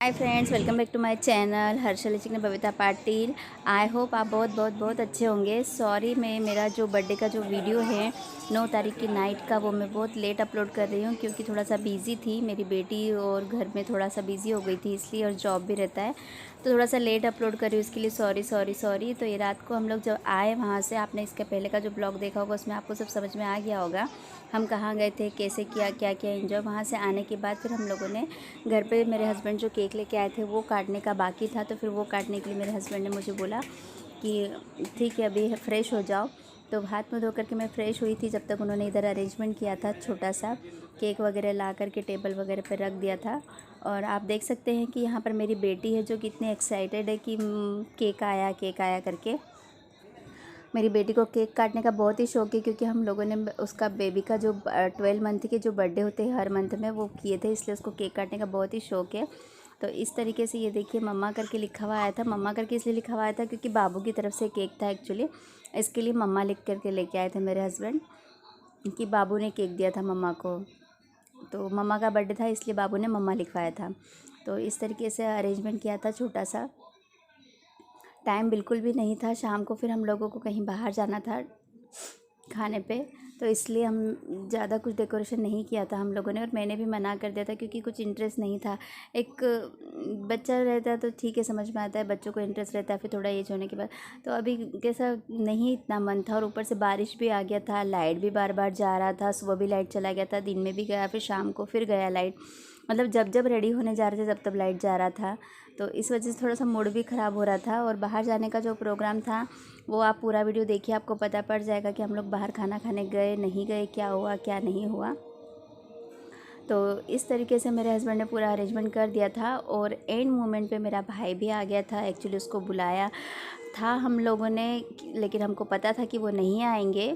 Hi friends, welcome back to my channel Harshal chicken Babita Patil. I hope आप बहुत अच्छे होंगे। सॉरी, मैं मेरा जो बर्थडे का जो वीडियो है 9 तारीख की नाइट का, वो मैं बहुत लेट अपलोड कर रही हूँ क्योंकि थोड़ा सा बिज़ी थी मेरी बेटी और घर में थोड़ा सा बिज़ी हो गई थी इसलिए, और जॉब भी रहता है तो थोड़ा सा लेट अपलोड कर रही हूँ। इसके लिए सॉरी। तो ये रात को हम लोग जब आए वहाँ से, आपने इसके पहले का जो ब्लॉग देखा होगा उसमें आपको सब समझ में आ गया होगा हम कहाँ गए थे, कैसे किया, क्या क्या एंजॉय। वहाँ से आने के बाद फिर हम लोगों ने घर पे, मेरे हस्बैंड जो केक लेके आए थे वो काटने का बाकी था, तो फिर वो काटने के लिए मेरे हस्बैंड ने मुझे बोला कि ठीक है अभी फ़्रेश हो जाओ। तो हाथ मुँह धो करके मैं फ़्रेश हुई थी, जब तक उन्होंने इधर अरेंजमेंट किया था, छोटा सा केक वगैरह ला करके टेबल वगैरह पर रख दिया था। और आप देख सकते हैं कि यहाँ पर मेरी बेटी है जो कितनी एक्साइटेड है कि केक आया करके। मेरी बेटी को केक काटने का बहुत ही शौक है क्योंकि हम लोगों ने उसका बेबी का जो 12 मंथ के जो बर्थडे होते हैं हर मंथ में, वो किए थे, इसलिए उसको केक काटने का बहुत ही शौक है। तो इस तरीके से ये देखिए मम्मा करके लिखा हुआ आया था। मम्मा करके इसलिए लिखा हुआ आया था क्योंकि बाबू की तरफ से केक था एक्चुअली, इसके लिए मम्मा लिख करके लेके आए थे मेरे हस्बैंड कि बाबू ने केक दिया था मम्मा को, तो मम्मा का बर्थडे था इसलिए बाबू ने मम्मा लिखवाया था। तो इस तरीके से अरेंजमेंट किया था छोटा सा। टाइम बिल्कुल भी नहीं था शाम को, फिर हम लोगों को कहीं बाहर जाना था खाने पे, तो इसलिए हम ज़्यादा कुछ डेकोरेशन नहीं किया था हम लोगों ने, और मैंने भी मना कर दिया था क्योंकि कुछ इंटरेस्ट नहीं था। एक बच्चा रहता है तो ठीक है, समझ में आता है, बच्चों को इंटरेस्ट रहता है फिर थोड़ा एज होने के बाद। तो अभी कैसा नहीं इतना मन था, और ऊपर से बारिश भी आ गया था, लाइट भी बार बार जा रहा था, सुबह भी लाइट चला गया था, दिन में भी गया, फिर शाम को फिर गया लाइट, मतलब जब जब रेडी होने जा रहे थे तब तब लाइट जा रहा था। तो इस वजह से थोड़ा सा मूड भी ख़राब हो रहा था। और बाहर जाने का जो प्रोग्राम था वो आप पूरा वीडियो देखिए, आपको पता पड़ जाएगा कि हम लोग बाहर खाना खाने गए नहीं गए, क्या हुआ क्या नहीं हुआ। तो इस तरीके से मेरे हस्बैंड ने पूरा अरेंजमेंट कर दिया था। और एंड मोमेंट पे मेरा भाई भी आ गया था, एक्चुअली उसको बुलाया था हम लोगों ने, लेकिन हमको पता था कि वो नहीं आएंगे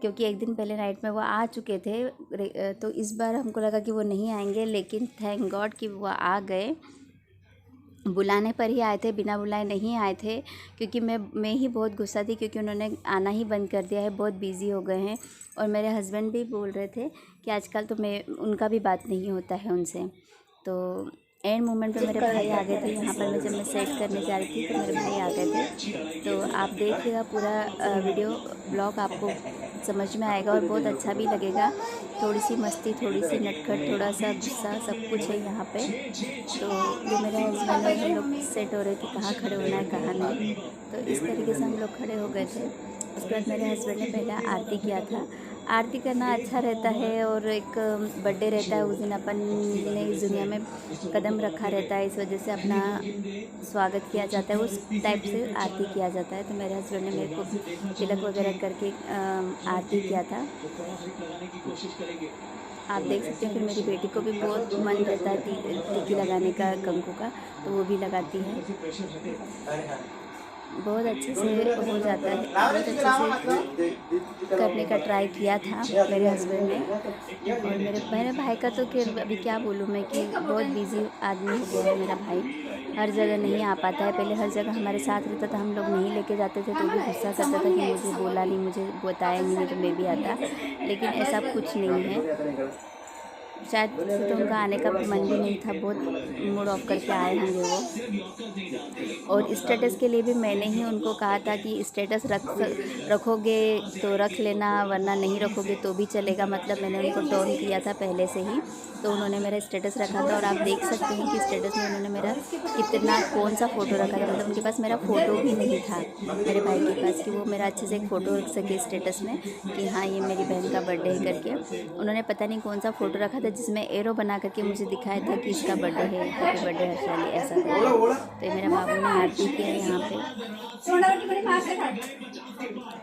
क्योंकि एक दिन पहले नाइट में वो आ चुके थे। तो इस बार हमको लगा कि वो नहीं आएंगे, लेकिन थैंक गॉड कि वो आ गए। बुलाने पर ही आए थे, बिना बुलाए नहीं आए थे, क्योंकि मैं ही बहुत गुस्सा थी क्योंकि उन्होंने आना ही बंद कर दिया है, बहुत बिज़ी हो गए हैं। और मेरे हस्बैंड भी बोल रहे थे कि आजकल तो मैं उनका भी बात नहीं होता है उनसे। तो एंड मोमेंट पे मेरे भाई आ गए थे यहाँ पर, जब मैं सेट करने जा रही थी तो मेरे भाई आ गए थे। तो आप देखिएगा पूरा वीडियो ब्लॉग, आपको समझ में आएगा और बहुत अच्छा भी लगेगा। थोड़ी सी मस्ती, थोड़ी सी नटखट, थोड़ा सा गुस्सा, सब कुछ है यहाँ पे। तो ये मेरे हस्बैंड और हम लोग सेट हो रहे थे कहाँ खड़े होना है कहाँ नहीं, तो इस तरीके से हम लोग खड़े हो गए थे। उसके बाद मेरे हस्बैंड ने पहले आरती किया था। आरती करना अच्छा रहता है, और एक बर्थडे रहता है उस दिन, अपन ने इस दुनिया में कदम रखा रहता है, इस वजह से अपना स्वागत किया जाता है, उस टाइप से आरती किया जाता है। तो मेरे हस्बैंड ने मेरे को तिलक वगैरह करके आरती किया था, आप देख सकते हैं। फिर मेरी बेटी को भी बहुत मन रहता है टिकी लगाने का, कंकु का, तो वो भी लगाती है। बहुत अच्छे से हो जाता है, बहुत अच्छे से करने का ट्राई किया था मेरे हस्बैंड ने। और मेरे भाई का तो फिर अभी क्या बोलूँ मैं कि बहुत बिज़ी आदमी हो गया है मेरा भाई, हर जगह नहीं आ पाता है। पहले हर जगह हमारे साथ रहता था, हम लोग नहीं लेके जाते थे तो भी गुस्सा करता था कि मुझे बोला नहीं, मुझे बताया नहीं तो मैं भी आता, लेकिन ऐसा कुछ नहीं है। शायद तो उनका आने का मन भी नहीं था, बहुत मूड ऑफ करके आए होंगे वो। और स्टेटस के लिए भी मैंने ही उनको कहा था कि स्टेटस रखोगे तो रख लेना, वरना नहीं रखोगे तो भी चलेगा, मतलब मैंने उनको टोन किया था पहले से ही। तो उन्होंने मेरा स्टेटस रखा था, और आप देख सकते हैं कि स्टेटस में उन्होंने मेरा कितना कौन सा फ़ोटो रखा था, मतलब उनके पास मेरा फ़ोटो भी नहीं था मेरे भाई के पास कि वो मेरा अच्छे से एक फ़ोटो रख सके स्टेटस में कि हाँ ये मेरी बहन का बर्थडे है करके। उन्होंने पता नहीं कौन सा फ़ोटो रखा था जिसमें एरो बना करके मुझे दिखाया था कि इसका बर्थडे है, हैप्पी बर्थडे हर्षाली, ऐसा करके। तो मेरा बाबू ने आरती किया है यहाँ पे,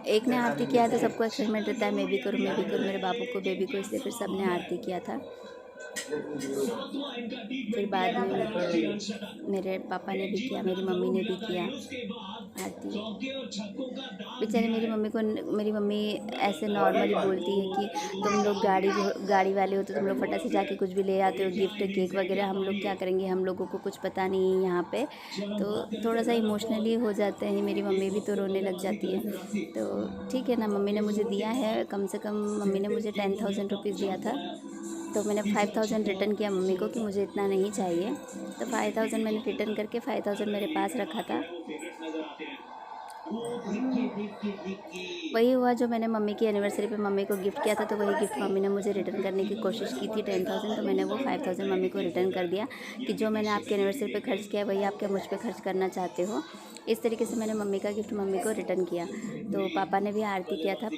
एक ने आरती किया तो सबको एक्साइटमेंट रहता है मैं भी करूँ मेरे बाबू को, बेबी को, इसलिए फिर सब ने आरती किया था। फिर बाद में मेरे पापा ने भी किया, मेरी मम्मी ने भी किया आरती। बेचारे मेरी मम्मी ऐसे नॉर्मली बोलती है कि तुम लोग गाड़ी वाले हो तो तुम लोग फटाक से जाके कुछ भी ले आते हो, गिफ्ट केक वगैरह, हम लोग क्या करेंगे, हम लोगों को कुछ पता नहीं है यहाँ पे। तो थोड़ा सा इमोशनली हो जाते हैं, मेरी मम्मी भी तो रोने लग जाती है। तो ठीक है ना, मम्मी ने मुझे दिया है, कम से कम मम्मी ने मुझे 10,000 रुपीज़ दिया था तो मैंने 5000 रिटर्न किया मम्मी को कि मुझे इतना नहीं चाहिए, तो 5000 मैंने रिटर्न करके 5000 मेरे पास रखा था। वही हुआ जो मैंने मम्मी की एनिवर्सरी पे मम्मी को गिफ्ट किया था, तो वही गिफ्ट मम्मी ने मुझे रिटर्न करने की कोशिश की थी 10,000, तो मैंने वो 5,000 मम्मी को रिटर्न कर दिया कि जो मैंने आपकी एनिवर्सरी पे खर्च किया वही आप क्या मुझ पे खर्च करना चाहते हो। इस तरीके से मैंने मम्मी का गिफ्ट मम्मी को रिटर्न किया। तो पापा ने भी आरती किया था।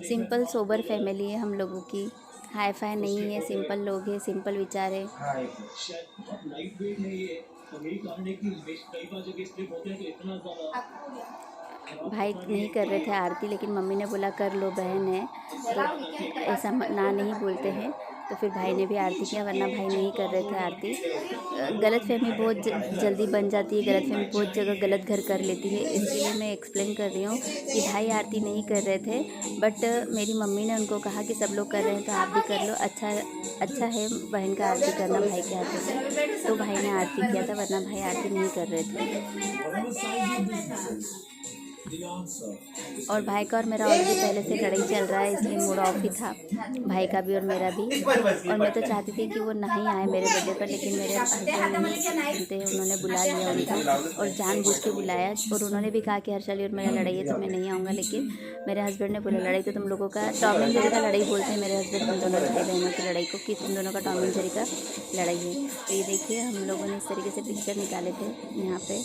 सिंपल सोबर फैमिली है हम लोगों की, हाई फाई नहीं है, सिंपल लोग हैं, सिंपल विचार है। भाई नहीं कर रहे थे आरती, लेकिन मम्मी ने बोला कर लो, बहन है तो ऐसा ना नहीं बोलते हैं, तो फिर भाई ने भी आरती किया, वरना भाई नहीं कर रहे थे आरती। गलतफहमी बहुत जल्दी बन जाती है, गलतफहमी बहुत जगह गलत घर कर लेती है, इसलिए मैं एक्सप्लेन कर रही हूँ कि भाई आरती नहीं कर रहे थे, बट मेरी मम्मी ने उनको कहा कि सब लोग कर रहे हैं तो आप भी कर लो, अच्छा है बहन का आरती करना भाई के हाथों से, तो भाई ने आरती किया था, वरना भाई आरती नहीं कर रहे थे। और भाई का और मेरा ऑलरेडी पहले से लड़ाई चल रहा है, इसलिए मूड ऑफ ही था भाई का भी और मेरा भी। और मैं तो चाहती थी कि वो नहीं आए मेरे बर्थडे पर, लेकिन मेरे हस्बैंड नहीं सुनते हैं, उन्होंने बुला लिया उनको और जानबूझ के बुलाया। और उन्होंने भी कहा कि हर्षाली और मेरा लड़ाई है तो मैं नहीं आऊँगा, लेकिन मेरे हस्बैंड ने बोला लड़ाई तो तुम लोगों का टॉम एंड जेरी का लड़ाई बोलते हैं मेरे हस्बैंड तुम दोनों भाई बहनों की लड़ाई को, कि तुम दोनों का टॉम एंड जेरी का लड़ाई है। तो ये देखिए हम लोगों ने इस तरीके से पिक्चर निकाले थे यहाँ पे।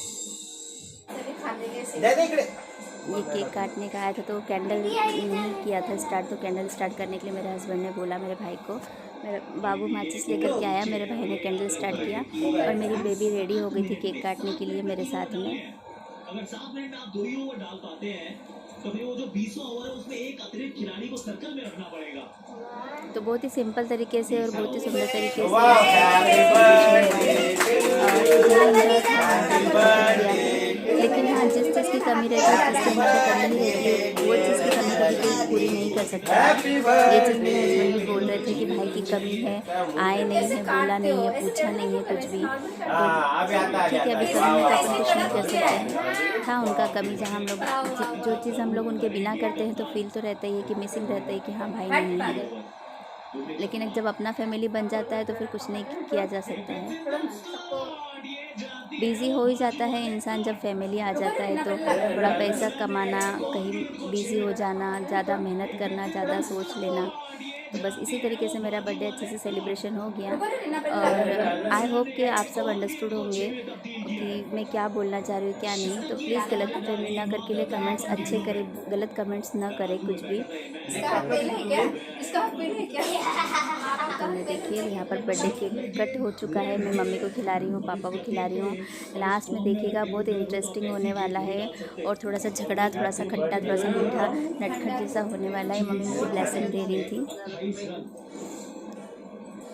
ये केक काटने का आया था, तो कैंडल नहीं किया था स्टार्ट, तो कैंडल स्टार्ट करने के लिए मेरे हस्बैंड ने बोला मेरे भाई को, मेरा बाबू माचिस लेकर के आया, मेरे भाई ने कैंडल स्टार्ट किया और मेरी बेबी रेडी हो गई थी केक काटने के लिए मेरे साथ में। अगर 7 मिनट आप 2 ही ओवर डाल पाते हैं तो फिर वो जो 20वां ओवर है उसमें एक अतिरिक्त खिलाड़ी को सर्कल में रखना पड़ेगा। तो बहुत ही सिंपल तरीके से और बहुत ही सुंदर तरीके से, लेकिन हाँ जिस चीज़ की कमी रहती है जिसकी हमेशा कमी नहीं रहती है, वो चीज़ की कमी कभी कोई पूरी नहीं कर सकता। ये चीज़ मेरे हस्बैंड भी बोल रहे थे कि भाई की कमी है, आए नहीं है, बोला नहीं है, पूछा नहीं है कुछ भी, तो ठीक है अभी कमी है तो अपन कुछ नहीं कर सकते हैं। था उनका कमी, जहाँ हम लोग जो चीज़ हम लोग उनके बिना करते हैं तो फील तो रहता ही है कि मिसिंग रहता है कि हाँ भाई नहीं है, लेकिन जब अपना फैमिली बन जाता है तो फिर कुछ नहीं किया जा सकता है। बिज़ी हो ही जाता है इंसान जब फैमिली आ जाता है, तो थोड़ा पैसा कमाना, कहीं बिज़ी हो जाना, ज़्यादा मेहनत करना, ज़्यादा सोच लेना, तो बस इसी तरीके से मेरा बर्थडे अच्छे से सेलिब्रेशन हो गया। और आई होप कि आप सब अंडरस्टूड होंगे कि मैं क्या बोलना चाह रही हूँ क्या नहीं, तो प्लीज़ गलत फहमी ना करके लिए कमेंट्स अच्छे करें, गलत कमेंट्स ना करें कुछ भी। तो देखिए यहाँ पर बर्थडे केक कट हो चुका है, मैं मम्मी को खिला रही हूँ, पापा को खिला रही हूँ। लास्ट में देखिएगा बहुत इंटरेस्टिंग होने वाला है, और थोड़ा सा झगड़ा, थोड़ा सा खट्टा, थोड़ा सा मीठा, नटखट जैसा होने वाला है। मम्मी मुझे ब्लेसिंग दे रही थी।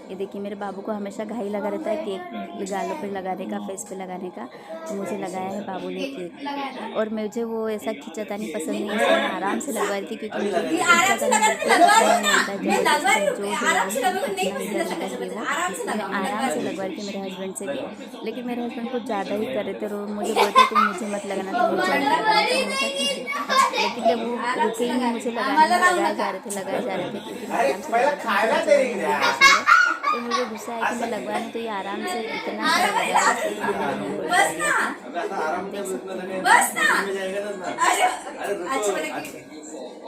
ये देखिए मेरे बाबू को हमेशा घाई लगा रहता है केक गालों पे लगाने का, फेस पे लगाने का, तो मुझे लगाया है बाबू ने केक। और मुझे वो ऐसा खिंचातानी पसंद नहीं है, इसलिए मैं आराम से लगवा रही थी, क्योंकि मुझे खिंचातानी बिल्कुल पसंद नहीं आता है। मैं आराम से लगवा रही थी मेरे हस्बैंड से भी, लेकिन मेरे हस्बैंड कुछ ज़्यादा ही कर रहे थे, और मुझे बोलते तुम मुझे मत लगाना, तो मुझे लेकिन जब वो रुके ही नहीं, मुझे लगाए जा रहे थे, क्योंकि आराम से तो मुझे गुस्सा है कि मैं लगवाने, तो ये आराम से इतना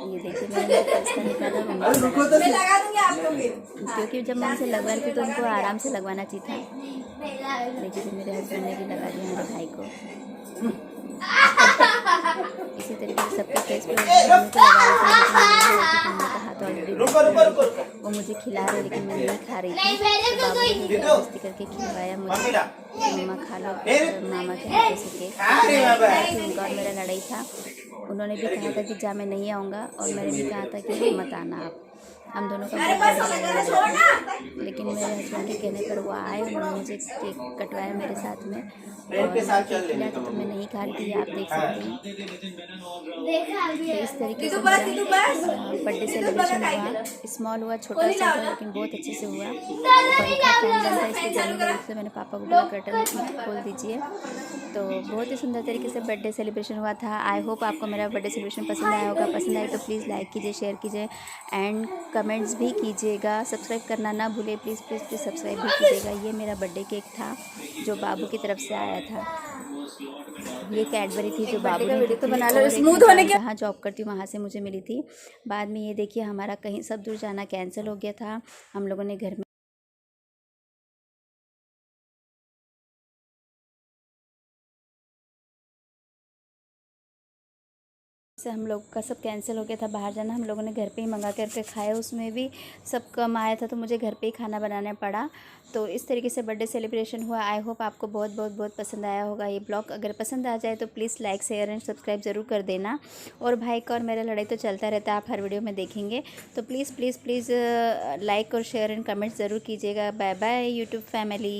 ये देखिए मैंने पैसा निकाला, क्योंकि जब मैं उनसे लगवा रही थी तो उनको आराम से लगवाना चाहिए था, लेकिन मेरे हस्बैंड ने भी लगा दिया मेरे भाई को। इसी तरीके से सबके फेस पे हाथ ऑलरेडी वो मुझे खिला रहे, लेकिन मैं नहीं खा रही थी, तो बाबू ने जबरदस्ती करके खिलवाया मुझे, मम्मा खा लो, मामा के हाथों से केक। उनका और मेरा लड़ाई था, उन्होंने भी कहा था कि जा मैं नहीं आऊँगा, और मैंने भी कहा था कि मत आना आप, हम दोनों का बहुत लड़ाई, लेकिन लेकिन मेरे हस्बैंड के कहने पर वो आए, उन्होंने मुझे केक कटवाया मेरे साथ में और केक खिलाया था, तो मैं नहीं खा रही थी, आप देख सकते हैं। तो इस तरीके से मेरा बर्थडे सेलिब्रेशन हुआ, स्मॉल हुआ, छोटा सा हुआ, लेकिन बहुत अच्छे से हुआ। पंखा फैन बंद था, इसलिए गर्मी की वजह से मैंने पापा को बोला कर्टन खोल दीजिए। तो बहुत ही सुंदर तरीके से बर्थडे सेलिब्रेशन हुआ था। आई होप आपको मेरा बर्थडे सेलिब्रेशन पसंद आया होगा। पसंद आए तो प्लीज़ लाइक कीजिए, शेयर कीजिए एंड कमेंट्स भी कीजिएगा। सब्सक्राइब करना ना भूले, प्लीज़ प्लीज़ प्लीज़ सब्सक्राइब भी कीजिएगा। ये मेरा बर्थडे केक था जो बाबू की तरफ से आया था। ये कैडबरी थी जो बाबू ने दी थी, और जहाँ जॉब करती हूँ वहाँ से मुझे मिली थी। बाद में ये देखिए हमारा कहीं सब दूर जाना कैंसिल हो गया था। हम लोगों ने घर में से हम लोग का सब कैंसिल हो गया था, बाहर जाना, हम लोगों ने घर पे ही मंगा करके खाया। उसमें भी सब कम आया था तो मुझे घर पे ही खाना बनाना पड़ा। तो इस तरीके से बर्थडे सेलिब्रेशन हुआ। आई होप आपको बहुत बहुत बहुत पसंद आया होगा ये ब्लॉग। अगर पसंद आ जाए तो please like share and subscribe ज़रूर कर देना। और भाई का और मेरा लड़ाई तो चलता रहता है, आप हर वीडियो में देखेंगे। तो प्लीज़ प्लीज़ प्लीज़ लाइक और शेयर एंड कमेंट्स ज़रूर कीजिएगा। Bye bye YouTube family.